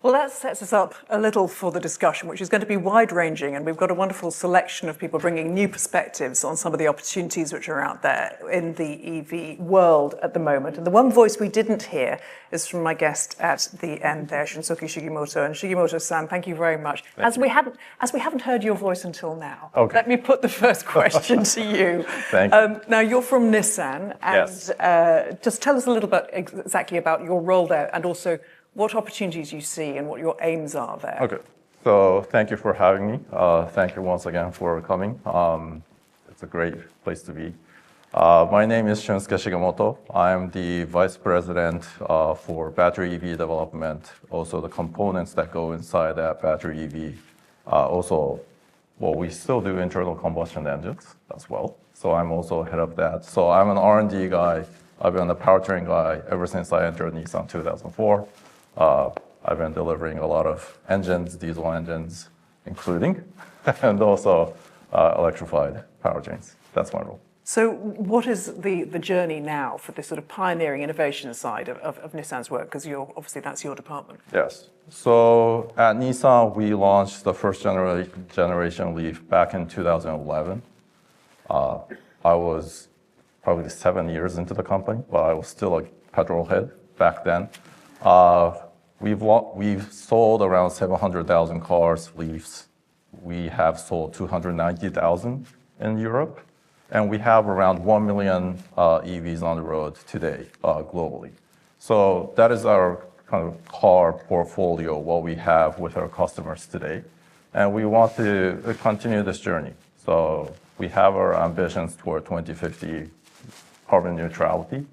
Well, that sets us up a little for the discussion, which is going to be wide-ranging, and we've got a wonderful selection of people bringing new perspectives on some of the opportunities which are out there in the EV world at the moment. And the one voice we didn't hear is from my guest at the end there, Shunsuke Shigemoto. And Shigemoto-san, thank you very much. As we haven't heard your voice until now, okay. Let me put the first question to you. Thank you. Now, you're from Nissan, and yes. Just tell us a little bit exactly about your role there, and also what opportunities you see and what your aims are there. Okay, so thank you for having me. Thank you once again for coming. It's a great place to be. My name is Shunsuke Shigemoto. I'm the Vice President for battery EV development, also the components that go inside that battery EV. We still do internal combustion engines as well. So I'm also head of that. So I'm an R&D guy. I've been a powertrain guy ever since I entered Nissan 2004. I've been delivering a lot of engines, diesel engines, including, and also electrified powertrains. That's my role. So what is the journey now for this sort of pioneering innovation side of Nissan's work? Because obviously that's your department. Yes. So at Nissan, we launched the first generation Leaf back in 2011. I was probably 7 years into the company, but I was still a petrol head back then. We've sold around 700,000 cars, Leafs. We have sold 290,000 in Europe, and we have around 1 million EVs on the road today globally. So that is our kind of car portfolio, what we have with our customers today. And we want to continue this journey. So we have our ambitions toward 2050 carbon neutrality.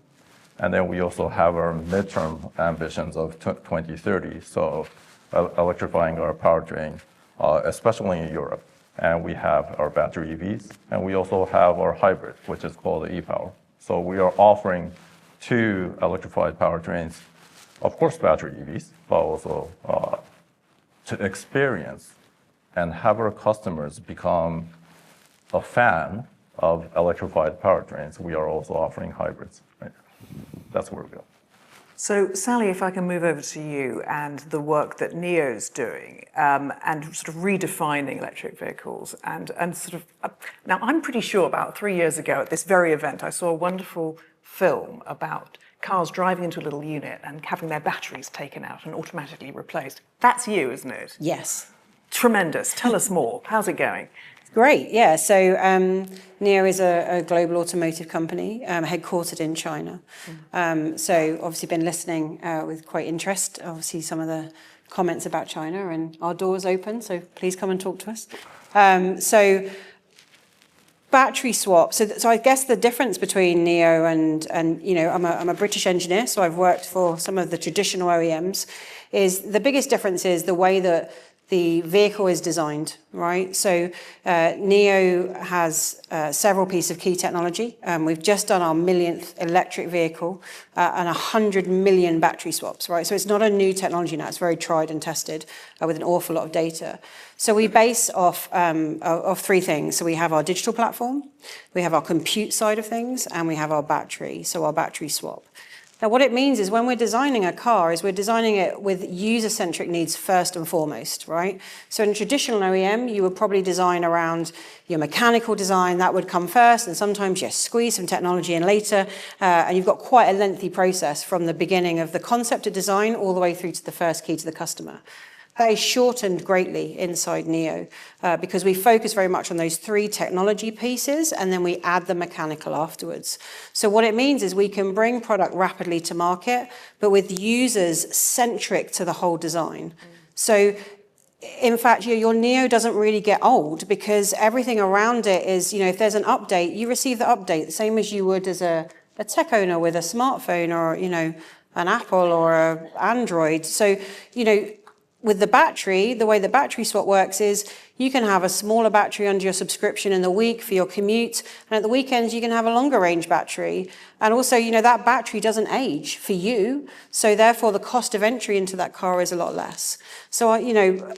And then we also have our midterm ambitions of 2030, so electrifying our powertrain, especially in Europe. And we have our battery EVs, and we also have our hybrid, which is called the ePower. So we are offering 2 electrified powertrains, of course battery EVs, but also to experience and have our customers become a fan of electrified powertrains. We are also offering hybrids. Right? That's where we go. So, Sally, if I can move over to you and the work that NEO's doing and sort of redefining electric vehicles and sort of, now I'm pretty sure about 3 years ago at this very event, I saw a wonderful film about cars driving into a little unit and having their batteries taken out and automatically replaced. That's you, isn't it? Yes. Tremendous. Tell us more. How's it going? Great, yeah. So NEO is a global automotive company headquartered in China. So obviously been listening with quite interest, obviously some of the comments about China, and our door's open, so please come and talk to us. So battery swap. So I guess the difference between NEO and you know, I'm a British engineer, so I've worked for some of the traditional OEMs, is the biggest difference is the way that the vehicle is designed, right? So NEO has several pieces of key technology. We've just done our 1,000,000th electric vehicle and 100 million battery swaps, right? So it's not a new technology now. It's very tried and tested with an awful lot of data. So we base off of 3 things. So we have our digital platform, we have our compute side of things, and we have our battery, so our battery swap. Now, what it means is when we're designing a car is we're designing it with user-centric needs first and foremost, right? So in a traditional OEM, you would probably design around your mechanical design, that would come first, and sometimes you squeeze some technology in later, and you've got quite a lengthy process from the beginning of the concept of design all the way through to the first key to the customer. That is shortened greatly inside NEO because we focus very much on those 3 technology pieces and then we add the mechanical afterwards. So what it means is we can bring product rapidly to market, but with users centric to the whole design. So in fact, your NEO doesn't really get old because everything around it is, you know, if there's an update, you receive the update the same as you would as a tech owner with a smartphone or, you know, an Apple or an Android. So, you know, with the battery, the way the battery swap works is you can have a smaller battery under your subscription in the week for your commute, and at the weekends you can have a longer range battery. And also, you know, that battery doesn't age for you, so therefore the cost of entry into that car is a lot less. So, you know,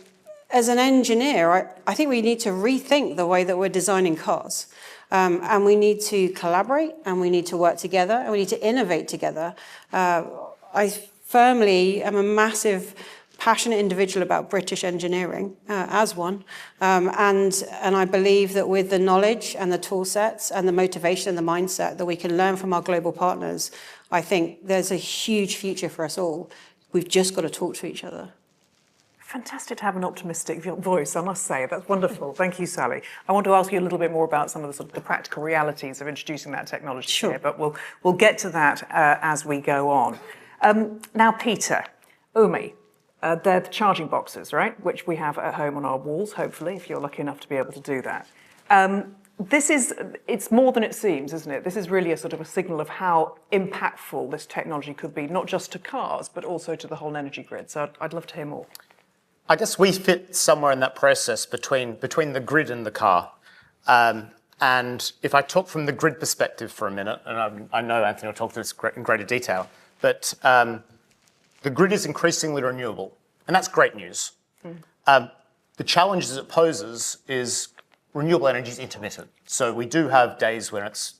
as an engineer, I think we need to rethink the way that we're designing cars. And we need to collaborate, and we need to work together, and we need to innovate together. I firmly am a massive passionate individual about British engineering, as one. And I believe that with the knowledge and the tool sets and the motivation and the mindset that we can learn from our global partners, I think there's a huge future for us all. We've just got to talk to each other. Fantastic to have an optimistic voice, I must say. That's wonderful. Thank you, Sally. I want to ask you a little bit more about some of the sort of the practical realities of introducing that technology here, but we'll get to that as we go on. Now, Peter, Ohme, they're the charging boxes, right, which we have at home on our walls, hopefully, if you're lucky enough to be able to do that. It's more than it seems, isn't it? This is really a sort of a signal of how impactful this technology could be, not just to cars, but also to the whole energy grid. So I'd love to hear more. I guess we fit somewhere in that process between the grid and the car. And if I talk from the grid perspective for a minute, and I know Anthony will talk to this in greater detail, but the grid is increasingly renewable, and that's great news. The challenges it poses is renewable energy is intermittent. So we do have days when it's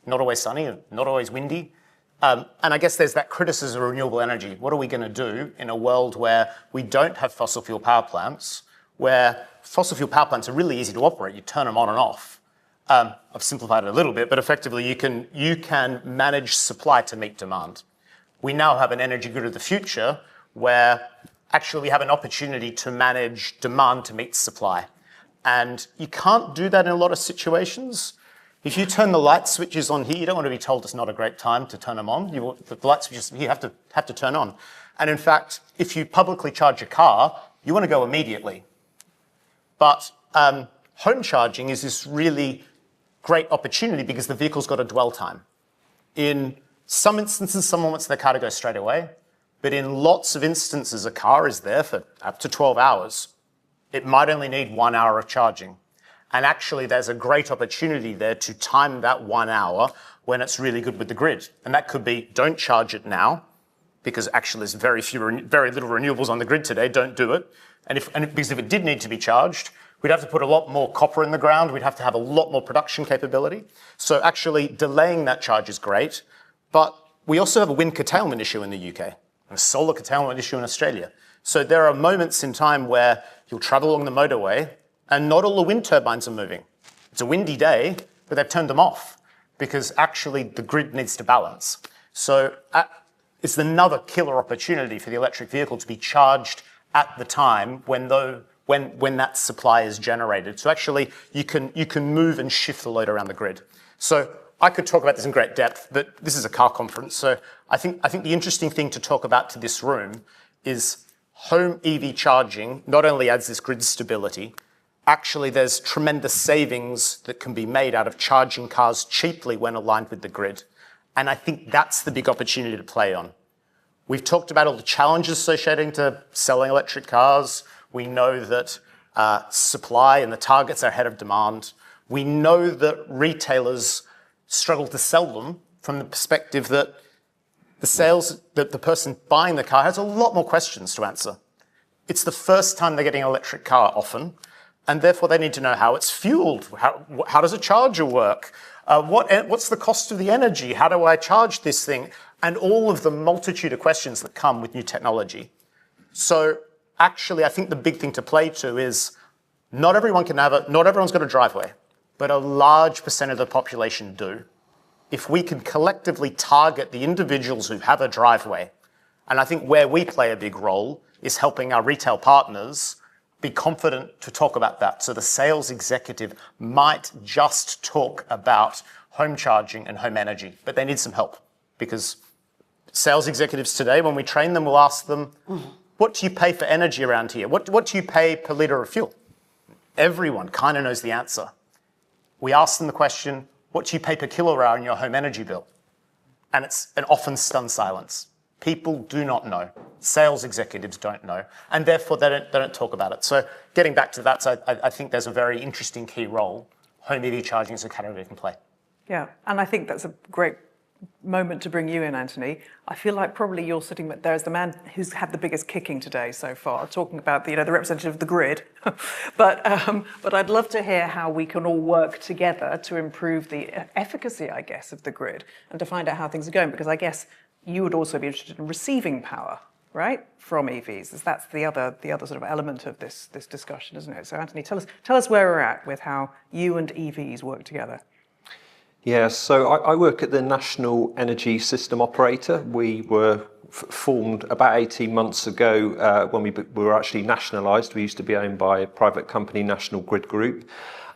not always sunny, not always windy. And I guess there's that criticism of renewable energy. What are we going to do in a world where we don't have fossil fuel power plants, where fossil fuel power plants are really easy to operate? You turn them on and off. I've simplified it a little bit, but effectively you can manage supply to meet demand. We now have an energy grid of the future where actually we have an opportunity to manage demand to meet supply. And you can't do that in a lot of situations. If you turn the light switches on here, you don't want to be told it's not a great time to turn them on. The light switches you have to turn on. And in fact, if you publicly charge a car, you want to go immediately. But home charging is this really great opportunity because the vehicle's got a dwell time. In some instances, someone wants their car to go straight away. But in lots of instances, a car is there for up to 12 hours. It might only need 1 hour of charging. And actually, there's a great opportunity there to time that 1 hour when it's really good with the grid. And that could be, don't charge it now, because actually there's very little renewables on the grid today, don't do it. Because if it did need to be charged, we'd have to put a lot more copper in the ground, we'd have to have a lot more production capability. So actually delaying that charge is great, but we also have a wind curtailment issue in the UK, and a solar curtailment issue in Australia. So there are moments in time where you'll travel along the motorway and not all the wind turbines are moving. It's a windy day, but they've turned them off because actually the grid needs to balance. So it's another killer opportunity for the electric vehicle to be charged at the time when that supply is generated. So actually you can move and shift the load around the grid. So I could talk about this in great depth, but this is a car conference. So I think the interesting thing to talk about to this room is home EV charging not only adds this grid stability, actually there's tremendous savings that can be made out of charging cars cheaply when aligned with the grid. And I think that's the big opportunity to play on. We've talked about all the challenges associated to selling electric cars. We know that supply and the targets are ahead of demand. We know that retailers struggle to sell them from the perspective that the person buying the car has a lot more questions to answer. It's the first time they're getting an electric car often, and therefore they need to know how it's fueled. How does a charger work? What's the cost of the energy? How do I charge this thing? And all of the multitude of questions that come with new technology. So actually, I think the big thing to play to is not everyone's got a driveway, but a large percent of the population do. If we can collectively target the individuals who have a driveway, and I think where we play a big role is helping our retail partners be confident to talk about that. So the sales executive might just talk about home charging and home energy, but they need some help because sales executives today, when we train them, we'll ask them, what do you pay for energy around here? What do you pay per litre of fuel? Everyone kind of knows the answer. We ask them the question, what do you pay per kilowatt hour in your home energy bill? And it's an often stunned silence. People do not know. Sales executives don't know. And therefore, they don't talk about it. So getting back to that, so I think there's a very interesting key role home EV charging is a category can play. Yeah, and I think that's a great moment to bring you in, Anthony. I feel like probably you're sitting there as the man who's had the biggest kicking today so far, talking about the representative of the grid. but I'd love to hear how we can all work together to improve the efficacy, I guess, of the grid and to find out how things are going, because I guess you would also be interested in receiving power right, from EVs. That's the other sort of element of this discussion, isn't it? So Anthony, tell us where we're at with how you and EVs work together. Yeah, so I work at the National Energy System Operator. We were formed about 18 months ago when we were actually nationalised. We used to be owned by a private company, National Grid Group,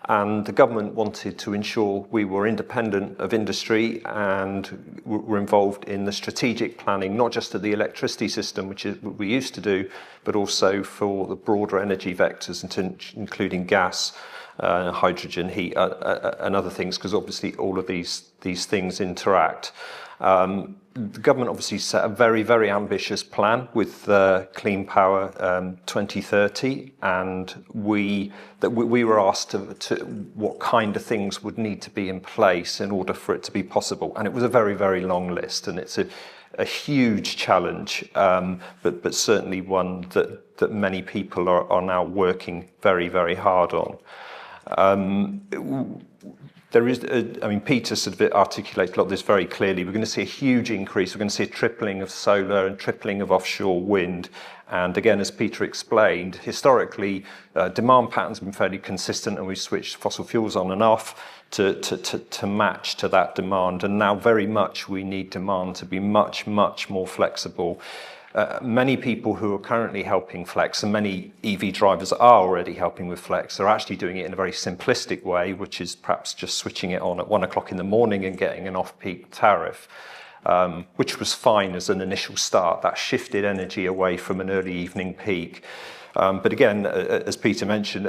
and the government wanted to ensure we were independent of industry and were involved in the strategic planning, not just of the electricity system, which is what we used to do, but also for the broader energy vectors, including gas, hydrogen, heat, and other things, because obviously all of these things interact. The government obviously set a very, very ambitious plan with Clean Power 2030, and we were asked to what kind of things would need to be in place in order for it to be possible. And it was a very, very long list, and it's a huge challenge, but certainly one that many people are now working very, very hard on. There is, Peter sort of articulated a lot of this very clearly. We're going to see a huge increase. We're going to see a tripling of solar and tripling of offshore wind. And again, as Peter explained, historically, demand patterns have been fairly consistent, and we've switched fossil fuels on and off to match to that demand. And now very much we need demand to be much, much more flexible. Many people who are currently helping flex, and many EV drivers are already helping with flex, are actually doing it in a very simplistic way, which is perhaps just switching it on at 1 o'clock in the morning and getting an off-peak tariff, which was fine as an initial start. That shifted energy away from an early evening peak. But again, as Peter mentioned,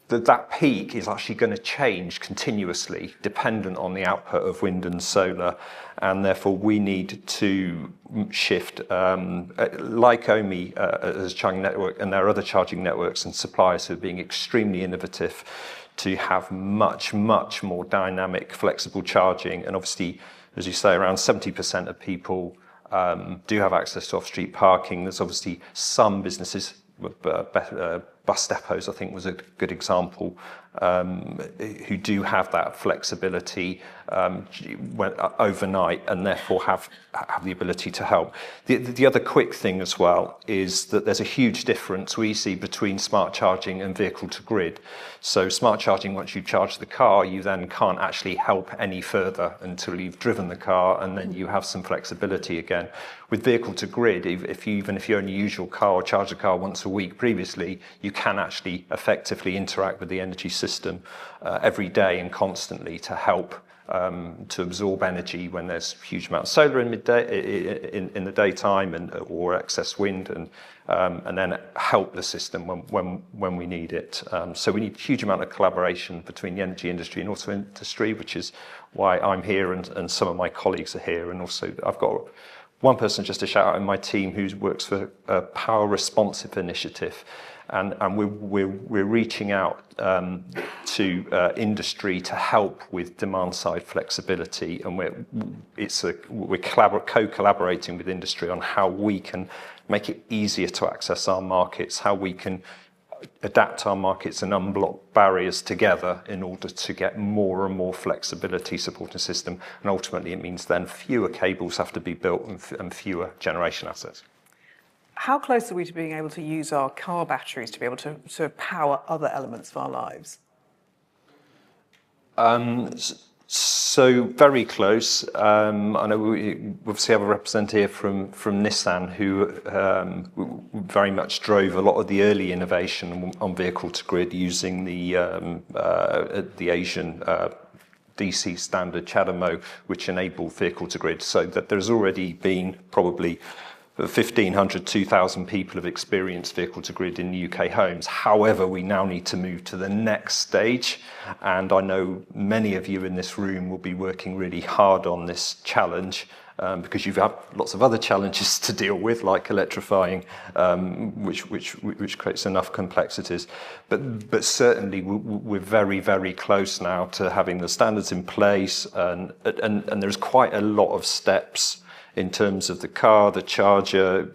that peak is actually going to change continuously, dependent on the output of wind and solar, and therefore we need to shift, like Ohme as a charging network, and there are other charging networks and suppliers who are being extremely innovative to have much, much more dynamic, flexible charging. And obviously, as you say, around 70% of people do have access to off-street parking. There's obviously some businesses, bus depots, I think, was a good example, who do have that flexibility overnight, and therefore have the ability to help. The other quick thing as well is that there's a huge difference we see between smart charging and vehicle to grid. So smart charging, once you charge the car, you then can't actually help any further until you've driven the car, and then you have some flexibility again. With vehicle to grid, even if you only use your car or charge the car once a week previously, you can actually effectively interact with the energy system every day and constantly to help to absorb energy when there's huge amount of solar in the daytime or excess wind, and then help the system when we need it. So we need a huge amount of collaboration between the energy industry and auto industry, which is why I'm here and some of my colleagues are here. And also I've got one person just to shout out in my team who works for a power responsive initiative. And we're reaching out to industry to help with demand side flexibility, and we're co-collaborating with industry on how we can make it easier to access our markets, how we can adapt our markets and unblock barriers together in order to get more and more flexibility supporting the system. And ultimately, it means then fewer cables have to be built and fewer generation assets. How close are we to being able to use our car batteries to be able to power other elements of our lives? So very close. I know we obviously have a representative from Nissan who very much drove a lot of the early innovation on vehicle to grid using the Asian DC standard CHAdeMO, which enabled vehicle to grid. So that there's already been probably 1,500, 2,000 people have experienced vehicle to grid in UK homes. However, we now need to move to the next stage. And I know many of you in this room will be working really hard on this challenge because you've had lots of other challenges to deal with, like electrifying, which creates enough complexities. But certainly we're very, very close now to having the standards in place, and there's quite a lot of steps in terms of the car, the charger,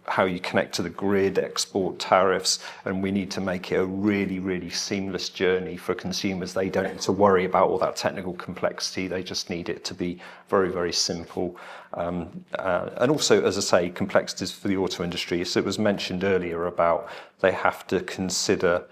how you connect to the grid, export tariffs, and we need to make it a really, really seamless journey for consumers. They don't need to worry about all that technical complexity. They just need it to be very, very simple. And also, as I say, complexities for the auto industry. So it was mentioned earlier about they have to consider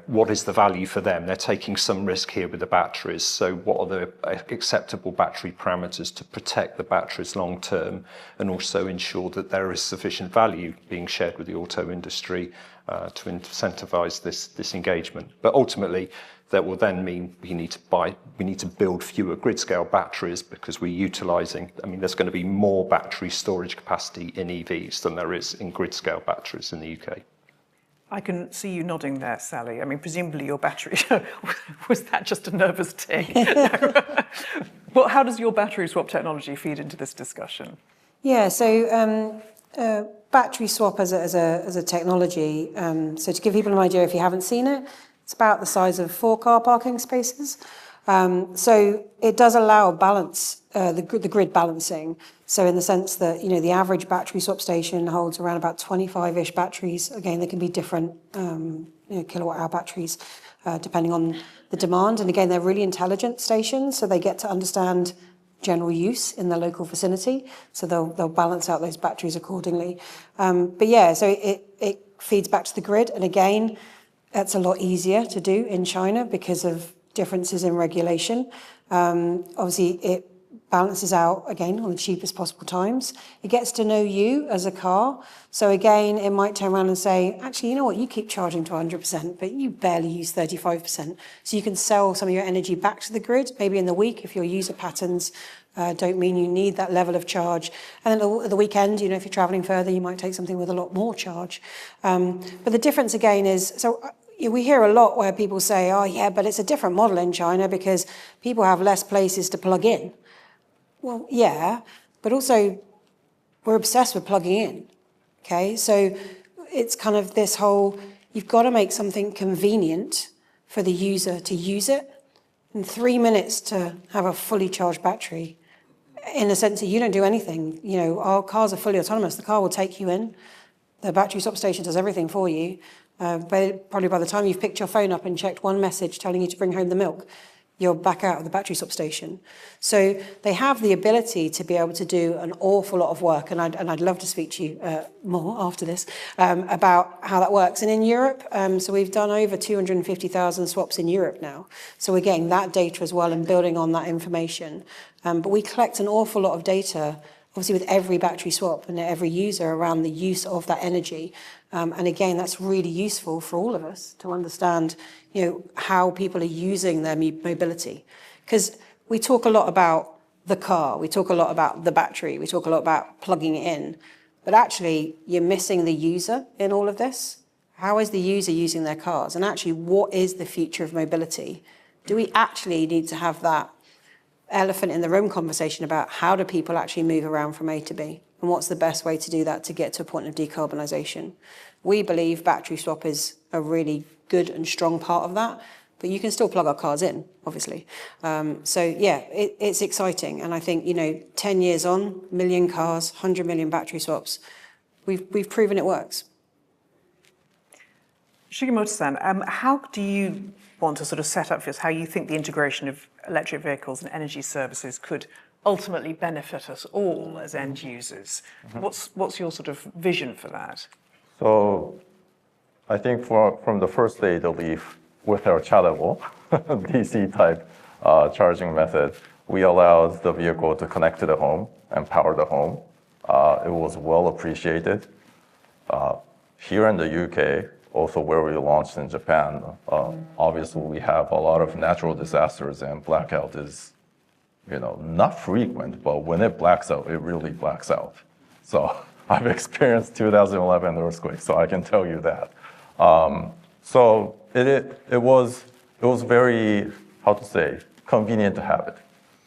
what is the value for them? They're taking some risk here with the batteries. So what are the acceptable battery parameters to protect the batteries long term and also ensure that there is sufficient value being shared with the auto industry to incentivize this engagement? But ultimately, that will then mean we need to build fewer grid scale batteries because we're utilizing, there's going to be more battery storage capacity in EVs than there is in grid scale batteries in the UK. I can see you nodding there, Sally. Presumably your battery, was that just a nervous tick? Well, how does your battery swap technology feed into this discussion? Yeah, so battery swap as a technology, so to give people an idea if you haven't seen it, it's about the size of 4 car parking spaces. So it does allow balance, the grid balancing. So in the sense that, the average battery swap station holds around about 25-ish batteries. Again, they can be different kilowatt hour batteries depending on the demand. And again, they're really intelligent stations, so they get to understand general use in the local vicinity. So they'll balance out those batteries accordingly. But yeah, so it feeds back to the grid. And again, that's a lot easier to do in China because of differences in regulation. Obviously, it balances out, again, on the cheapest possible times. It gets to know you as a car. So again, it might turn around and say, actually, you know what, you keep charging to 100%, but you barely use 35%. So you can sell some of your energy back to the grid, maybe in the week if your user patterns don't mean you need that level of charge. And then at the weekend, if you're traveling further, you might take something with a lot more charge. But the difference again is, we hear a lot where people say, oh yeah, but it's a different model in China because people have less places to plug in. Well, yeah, but also we're obsessed with plugging in, okay? So it's kind of this whole, you've got to make something convenient for the user to use it. In 3 minutes to have a fully charged battery, in the sense that you don't do anything. Our cars are fully autonomous. The car will take you in. The battery swap station does everything for you. But probably by the time you've picked your phone up and checked one message telling you to bring home the milk, you're back out of the battery swap station. So they have the ability to be able to do an awful lot of work, and I'd love to speak to you more after this about how that works. And in Europe, so we've done over 250,000 swaps in Europe now. So we're getting that data as well and building on that information. But we collect an awful lot of data, obviously with every battery swap and every user around the use of that energy. And again, that's really useful for all of us to understand, how people are using their mobility. Because we talk a lot about the car, we talk a lot about the battery, we talk a lot about plugging it in, but actually you're missing the user in all of this. How is the user using their cars? And actually, what is the future of mobility? Do we actually need to have that elephant in the room conversation about how do people actually move around from A to B? And what's the best way to do that to get to a point of decarbonisation? We believe battery swap is a really good and strong part of that, but you can still plug our cars in, obviously. So yeah, it's exciting. And I think, 10 years on, million cars, 100 million battery swaps, we've proven it works. Shigemoto-san, how do you want to sort of set up for us how you think the integration of electric vehicles and energy services could ultimately benefit us all as end users? Mm-hmm. What's your sort of vision for that? So I think from the first day to leave with our chargeable DC type charging method, we allowed the vehicle to connect to the home and power the home. It was well appreciated. Here in the UK, also where we launched in Japan, obviously we have a lot of natural disasters and blackout is, not frequent, but when it blacks out, it really blacks out. So I've experienced 2011 earthquake, so I can tell you that. So it was very, convenient to have it.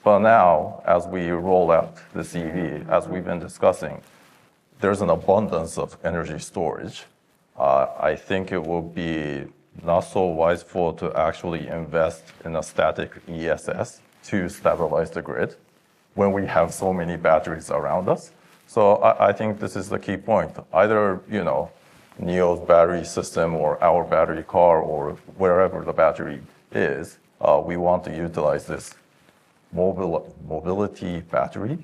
But now, as we roll out the EV, as we've been discussing, there's an abundance of energy storage. I think it will be not so wise to actually invest in a static ESS to stabilize the grid. when we have so many batteries around us. So I think this is the key point. Either, NEO's battery system or our battery car or wherever the battery is, we want to utilize this mobility battery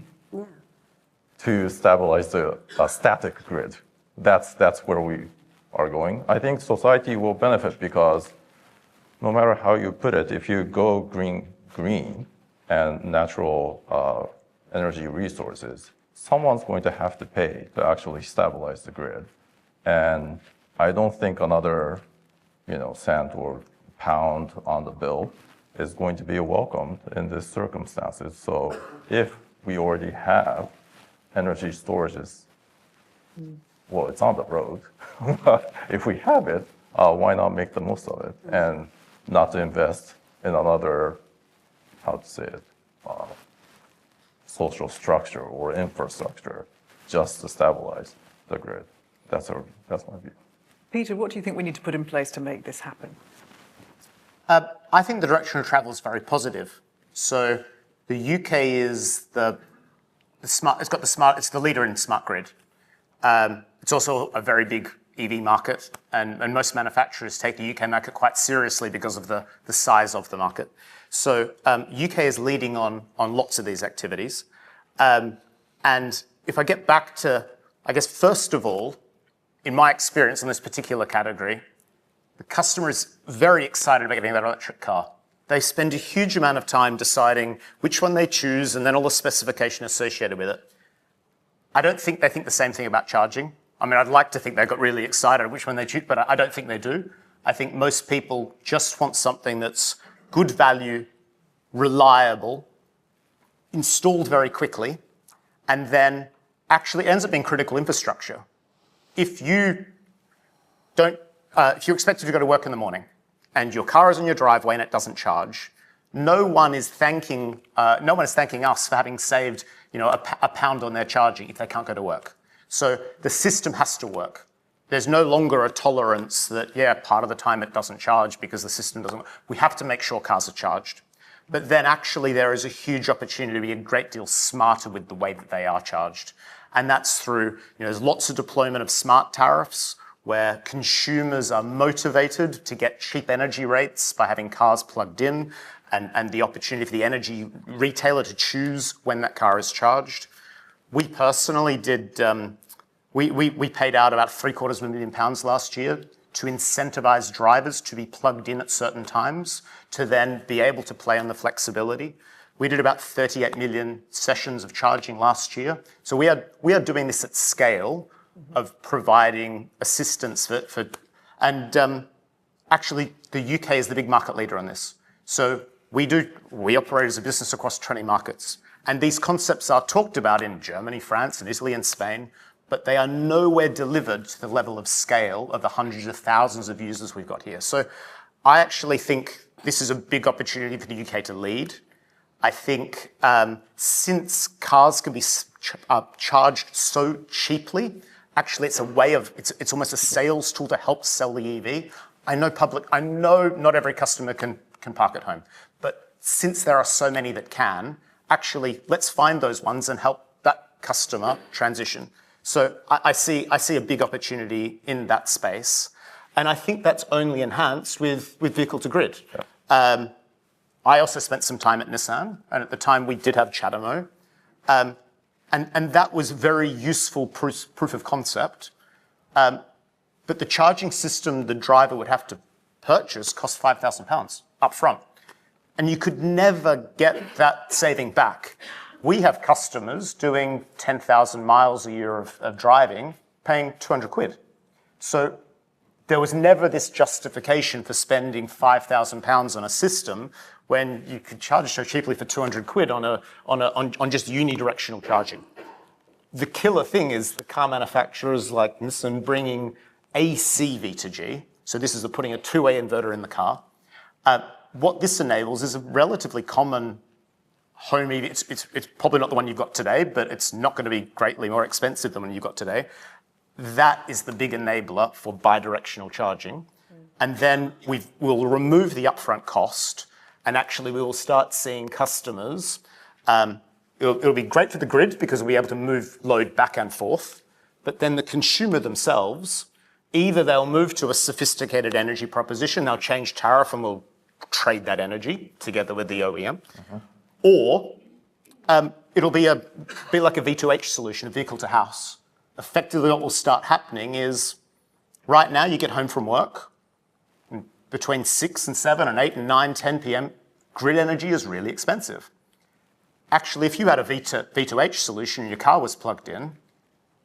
to stabilize a static grid. That's where we are going. I think society will benefit because no matter how you put it, if you go green and natural energy resources, someone's going to have to pay to actually stabilize the grid. And I don't think another, cent or pound on the bill is going to be welcomed in these circumstances. So if we already have energy storages, well, it's on the road. If we have it, why not make the most of it and not to invest in another, social structure or infrastructure just to stabilize the grid. That's my view. Peter, what do you think we need to put in place to make this happen? I think the direction of travel is very positive. So the UK is it's the leader in smart grid. It's also a very big EV market, and most manufacturers take the UK market quite seriously because of the size of the market. So UK is leading on lots of these activities. And if I get back to, I guess, first of all, in my experience in this particular category, the customer is very excited about getting that electric car. They spend a huge amount of time deciding which one they choose and then all the specification associated with it. I don't think they think the same thing about charging. I mean, I'd like to think they got really excited which one they choose, but I don't think they do. I think most people just want something that's good value, reliable, installed very quickly, and then actually ends up being critical infrastructure. If you're expected to go to work in the morning and your car is in your driveway and it doesn't charge, no one is thanking us for having saved, a pound on their charging if they can't go to work. So the system has to work. There's no longer a tolerance that, part of the time it doesn't charge because the system doesn't work. We have to make sure cars are charged. But then actually there is a huge opportunity to be a great deal smarter with the way that they are charged. And that's through, there's lots of deployment of smart tariffs where consumers are motivated to get cheap energy rates by having cars plugged in and the opportunity for the energy retailer to choose when that car is charged. We personally did, we paid out about £750,000 last year to incentivize drivers to be plugged in at certain times to then be able to play on the flexibility. We did about 38 million sessions of charging last year. So we are doing this at scale of providing assistance actually the UK is the big market leader on this. So we operate as a business across 20 markets. And these concepts are talked about in Germany, France, and Italy and Spain, but they are nowhere delivered to the level of scale of the hundreds of thousands of users we've got here. So I actually think this is a big opportunity for the UK to lead. I think since cars can be charged so cheaply, actually it's a way of, it's almost a sales tool to help sell the EV. I know not every customer can park at home, but since there are so many that can, actually let's find those ones and help that customer transition. So I see a big opportunity in that space. And I think that's only enhanced with vehicle to grid. Yeah. I also spent some time at Nissan, and at the time we did have CHAdeMO. And that was very useful proof of concept. But the charging system the driver would have to purchase cost £5,000 up front. And you could never get that saving back. We have customers doing 10,000 miles a year of driving, paying 200 quid. So there was never this justification for spending £5,000 on a system when you could charge so cheaply for 200 quid on just unidirectional charging. The killer thing is the car manufacturers like Nissan bringing AC V2G. So this is putting a two-way inverter in the car. What this enables is a relatively common home EV. It's probably not the one you've got today, but it's not going to be greatly more expensive than the one you've got today. That is the big enabler for bidirectional charging. And then we'll remove the upfront cost, and actually we will start seeing customers it'll be great for the grid because we'll be able to move load back and forth, but then the consumer themselves, either they'll move to a sophisticated energy proposition, they'll change tariff and we'll trade that energy together with the OEM, or it'll be like a V2H solution, a vehicle to house. Effectively what will start happening is, right now you get home from work, between 6 and 7 and 8 and 9, 10 p.m., grid energy is really expensive. Actually, if you had a V2H solution and your car was plugged in,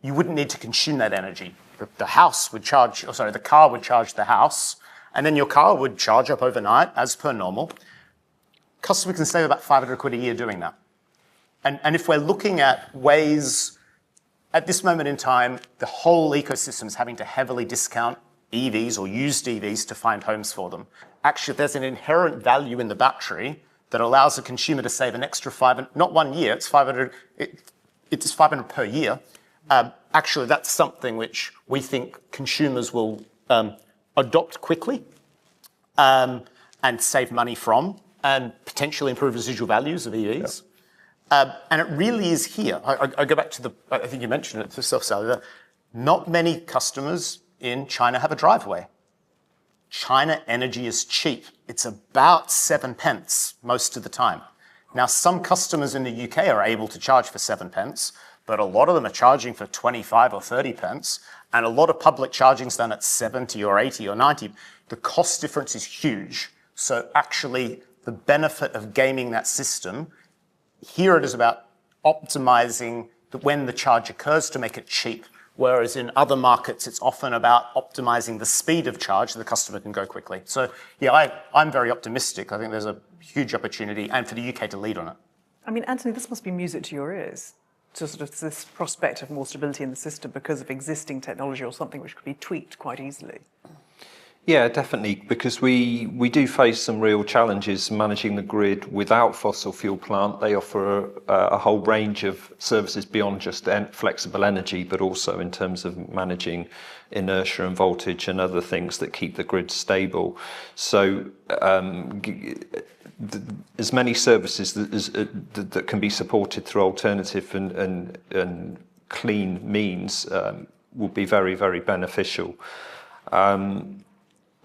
you wouldn't need to consume that energy. The car would charge the house, and then your car would charge up overnight as per normal. Customers can save about 500 quid a year doing that. And if we're looking at ways, at this moment in time, the whole ecosystem is having to heavily discount EVs or used EVs to find homes for them. Actually, there's an inherent value in the battery that allows a consumer to save an extra not 1 year, it's 500, it's 500 per year. Actually, that's something which we think consumers will adopt quickly and save money from, and potentially improve residual values of EVs. And it really is here. I go back to I think you mentioned it yourself, Sally, not many customers in China have a driveway. China energy is cheap. It's about 7 pence most of the time. Now, some customers in the UK are able to charge for 7 pence, but a lot of them are charging for 25 or 30 pence, and a lot of public charging's done at 70 or 80 or 90. The cost difference is huge. So actually, the benefit of gaming that system, here it is about optimizing when the charge occurs to make it cheap. Whereas in other markets, it's often about optimizing the speed of charge so the customer can go quickly. So yeah, I'm very optimistic. I think there's a huge opportunity, and for the UK to lead on it. I mean, Anthony, this must be music to your ears, to sort of this prospect of more stability in the system because of existing technology or something which could be tweaked quite easily. Yeah, definitely, because we do face some real challenges managing the grid without fossil fuel plant. They offer a whole range of services beyond just flexible energy, but also in terms of managing inertia and voltage and other things that keep the grid stable. So as many services that can be supported through alternative and clean means will be very, very beneficial.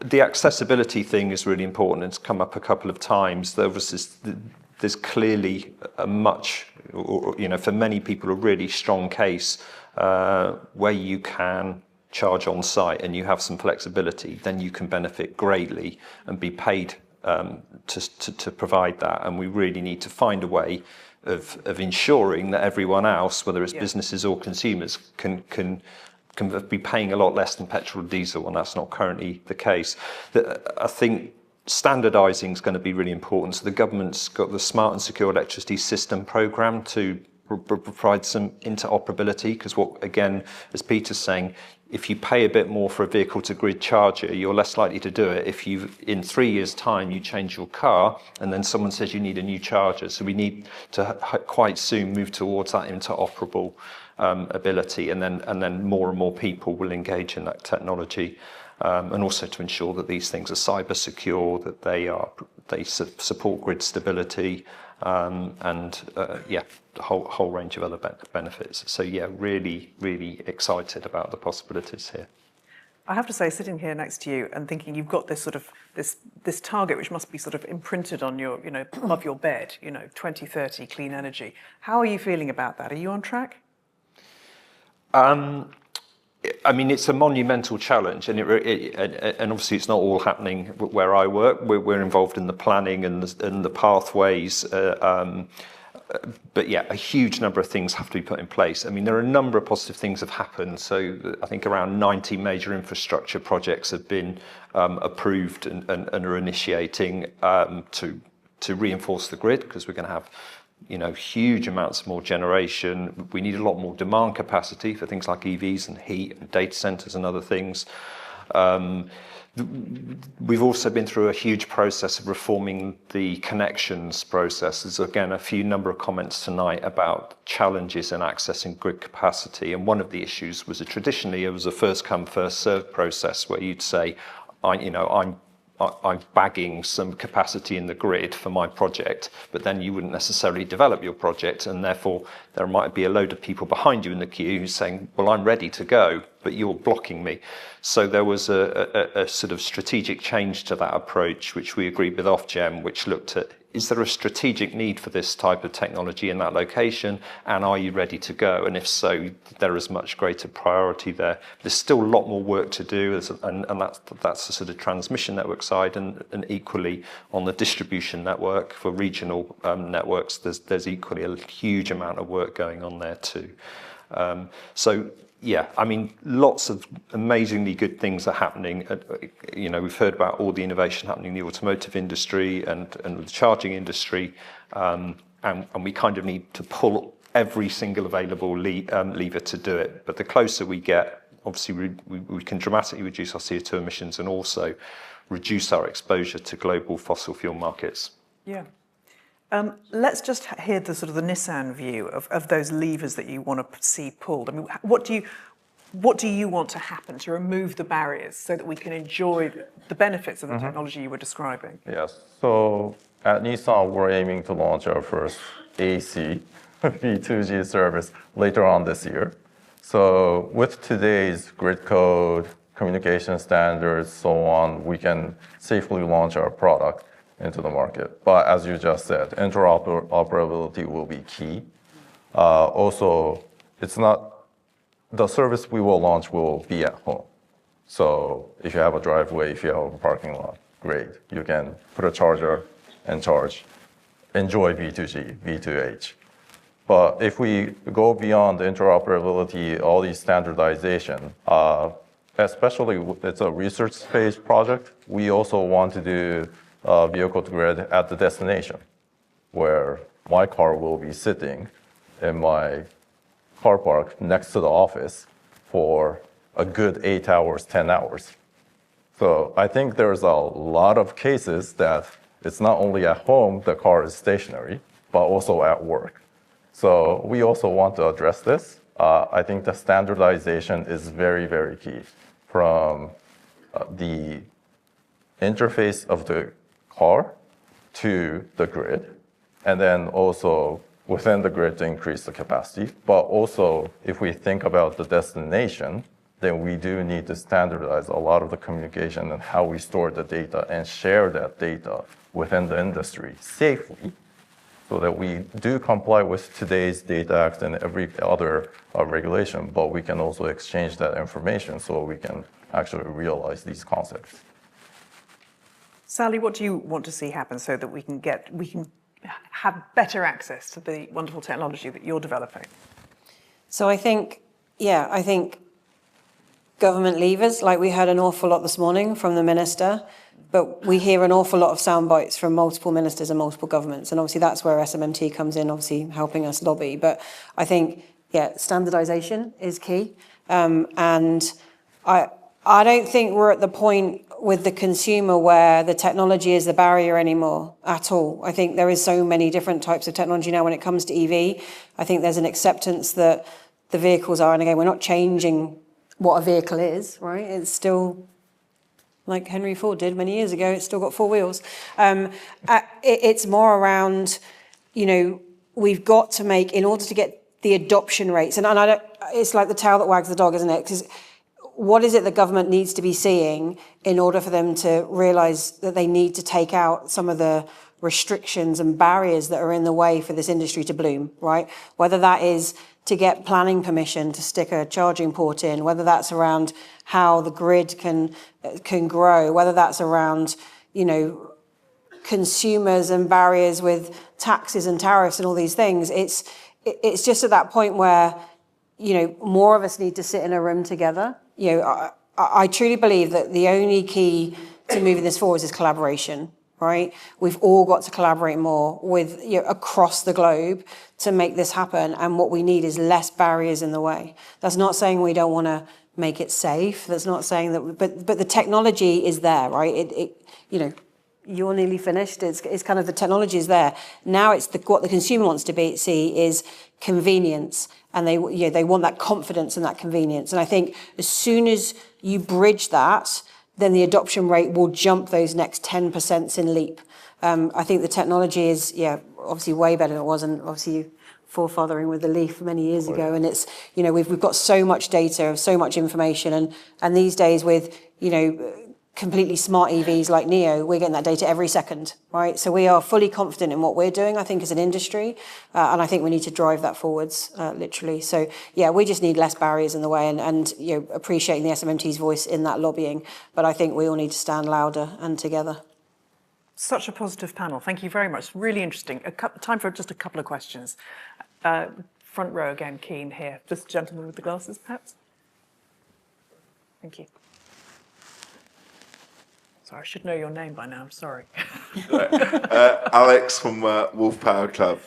The accessibility thing is really important. It's come up a couple of times. There's clearly a much, for many people, a really strong case where you can charge on site and you have some flexibility, then you can benefit greatly and be paid to provide that. And we really need to find a way of ensuring that everyone else, whether it's businesses or consumers, can be paying a lot less than petrol or diesel, and that's not currently the case. I think standardising is going to be really important. So the government's got the Smart and Secure Electricity System programme to provide some interoperability, because again, as Peter's saying, if you pay a bit more for a vehicle to grid charger, you're less likely to do it if in 3 years' time you change your car and then someone says you need a new charger. So we need to quite soon move towards that interoperable ability, and then more and more people will engage in that technology, and also to ensure that these things are cyber secure, that they support grid stability, and a whole range of other benefits. So yeah, really, really excited about the possibilities here. I have to say, sitting here next to you and thinking you've got this sort of this target which must be sort of imprinted on your, above your bed, 2030 clean energy. How are you feeling about that? Are you on track? I mean, it's a monumental challenge, and and obviously it's not all happening where I work. We're involved in the planning and the pathways, but yeah, a huge number of things have to be put in place. I mean, there are a number of positive things have happened. So I think around 90 major infrastructure projects have been approved and are initiating to reinforce the grid, because we're going to have huge amounts more generation. We need a lot more demand capacity for things like EVs and heat and data centers and other things. We've also been through a huge process of reforming the connections process. There's again a number of comments tonight about challenges in accessing grid capacity, and one of the issues was traditionally it was a first come first served process where you'd say, I'm I'm bagging some capacity in the grid for my project, but then you wouldn't necessarily develop your project, and therefore there might be a load of people behind you in the queue who's saying, well, I'm ready to go, but you're blocking me. So there was a sort of strategic change to that approach, which we agreed with Ofgem, which looked at, is there a strategic need for this type of technology in that location, and are you ready to go? And if so, there is much greater priority there. There's still a lot more work to do, and that's the sort of transmission network side, and equally on the distribution network for regional networks, there's equally a huge amount of work going on there too. So yeah, I mean, lots of amazingly good things are happening. You know, we've heard about all the innovation happening in the automotive industry and the charging industry, and we kind of need to pull every single available lever to do it. But the closer we get, obviously, we can dramatically reduce our CO2 emissions and also reduce our exposure to global fossil fuel markets. Yeah. Let's just hear the sort of the Nissan view of those levers that you want to see pulled. I mean, what do you want to happen to remove the barriers so that we can enjoy the benefits of the technology you were describing? Yes. So at Nissan, we're aiming to launch our first AC V2G service later on this year. So with today's grid code, communication standards, so on, we can safely launch our product into the market. But as you just said, interoperability will be key. Also, it's not, the service we will launch will be at home. So if you have a driveway, if you have a parking lot, great. You can put a charger and charge. Enjoy V2G, V2H. But if we go beyond interoperability, all these standardization, especially it's a research phase project, we also want to do vehicle to grid at the destination, where my car will be sitting in my car park next to the office for a good 8 hours, 10 hours. So I think there's a lot of cases that it's not only at home the car is stationary, but also at work. So we also want to address this. I think the standardization is very, very key, from the interface of the car to the grid, and then also within the grid to increase the capacity. But also, if we think about the destination, then we do need to standardize a lot of the communication and how we store the data and share that data within the industry safely, so that we do comply with today's Data Act and every other regulation, but we can also exchange that information so we can actually realize these concepts. Sally, what do you want to see happen so that we can have better access to the wonderful technology that you're developing? So I think government levers, like we heard an awful lot this morning from the minister, but we hear an awful lot of sound bites from multiple ministers and multiple governments. And obviously that's where SMMT comes in, obviously helping us lobby. But I think, standardization is key. And I don't think we're at the point with the consumer where the technology is the barrier anymore at all. I think there is so many different types of technology now when it comes to EV. I think there's an acceptance that the vehicles are, and again, we're not changing what a vehicle is, right? It's still, like Henry Ford did many years ago, it's still got 4 wheels. It's more around, we've got to make, in order to get the adoption rates, and I don't, it's like the tail that wags the dog, isn't it? Because what is it the government needs to be seeing in order for them to realise that they need to take out some of the restrictions and barriers that are in the way for this industry to bloom, right? Whether that is to get planning permission to stick a charging port in, whether that's around how the grid can grow, whether that's around, consumers and barriers with taxes and tariffs and all these things. It's just at that point where, more of us need to sit in a room together. I truly believe that the only key to moving this forward is collaboration, right? We've all got to collaborate more with across the globe to make this happen. And what we need is less barriers in the way. That's not saying we don't want to make it safe. That's not saying that, but the technology is there, right? You're nearly finished. It's kind of the technology is there. Now it's what the consumer wants to see is convenience, and they want that confidence and that convenience. And I think as soon as you bridge that, then the adoption rate will jump those next 10% in leap. I think the technology is, obviously way better than it was, and obviously forefathering with the Leaf many years ago. And it's, we've got so much data, so much information, and these days with, completely smart EVs like NEO, we're getting that data every second, right? So we are fully confident in what we're doing, I think, as an industry, and I think we need to drive that forwards, literally. So, we just need less barriers in the way, and appreciating the SMMT's voice in that lobbying, but I think we all need to stand louder and together. Such a positive panel. Thank you very much. Really interesting. Time for just a couple of questions. Front row again, keen here. This gentleman with the glasses, perhaps? Thank you. Sorry, I should know your name by now. I'm sorry. Alex from Wolf Power Club.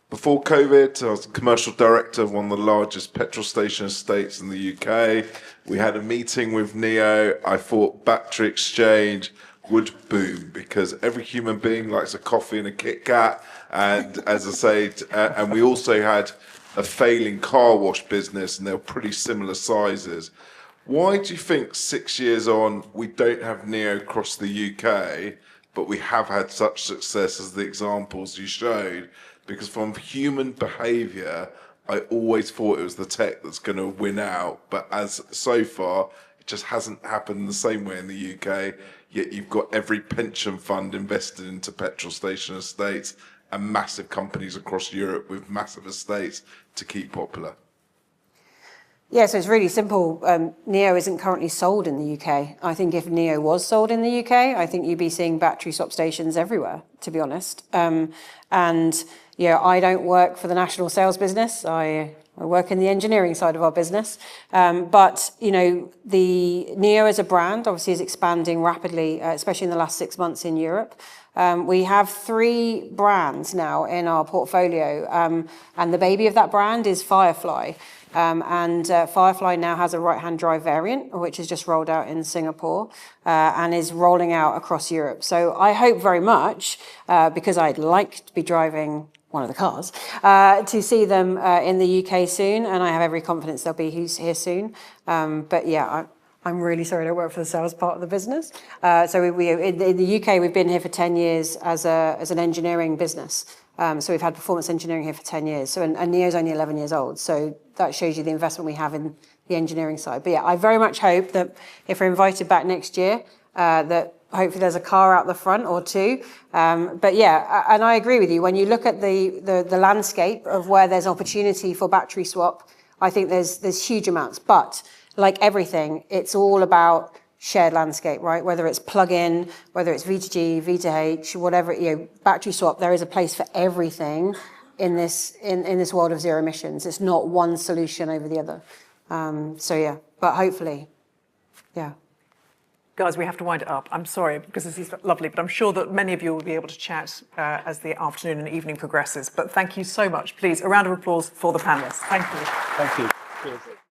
Before COVID, I was commercial director of one of the largest petrol station estates in the UK. We had a meeting with NEO. I thought battery exchange would boom because every human being likes a coffee and a Kit Kat. And as I say, and we also had a failing car wash business, and they were pretty similar sizes. Why do you think 6 years on, we don't have NEO across the UK, but we have had such success as the examples you showed? Because from human behaviour, I always thought it was the tech that's going to win out. But as so far, it just hasn't happened the same way in the UK. Yet you've got every pension fund invested into petrol station estates and massive companies across Europe with massive estates to keep popular. Yeah, so it's really simple. NEO isn't currently sold in the UK. I think if NEO was sold in the UK, I think you'd be seeing battery swap stations everywhere, to be honest. I don't work for the national sales business. I work in the engineering side of our business. But the NEO as a brand obviously is expanding rapidly, especially in the last 6 months in Europe. We have 3 brands now in our portfolio, and the baby of that brand is Firefly. Firefly now has a right-hand drive variant, which is just rolled out in Singapore and is rolling out across Europe. So I hope very much, because I'd like to be driving one of the cars, to see them in the UK soon, and I have every confidence they'll be here soon. I'm really sorry I don't work for the sales part of the business. So we in the UK, we've been here for 10 years as an engineering business. So we've had performance engineering here for 10 years. So, and NEO's only 11 years old. So that shows you the investment we have in the engineering side. But I very much hope that if we're invited back next year, that hopefully there's a car out the front or 2. And I agree with you. When you look at the landscape of where there's opportunity for battery swap, I think there's huge amounts. But like everything, it's all about shared landscape, right? Whether it's plug-in, whether it's V2G, V2H, whatever, battery swap, there is a place for everything in this world of zero emissions. It's not one solution over the other. But hopefully, Guys, we have to wind it up. I'm sorry, because this is lovely, but I'm sure that many of you will be able to chat as the afternoon and evening progresses. But thank you so much. Please, a round of applause for the panelists. Thank you. Thank you. Cheers.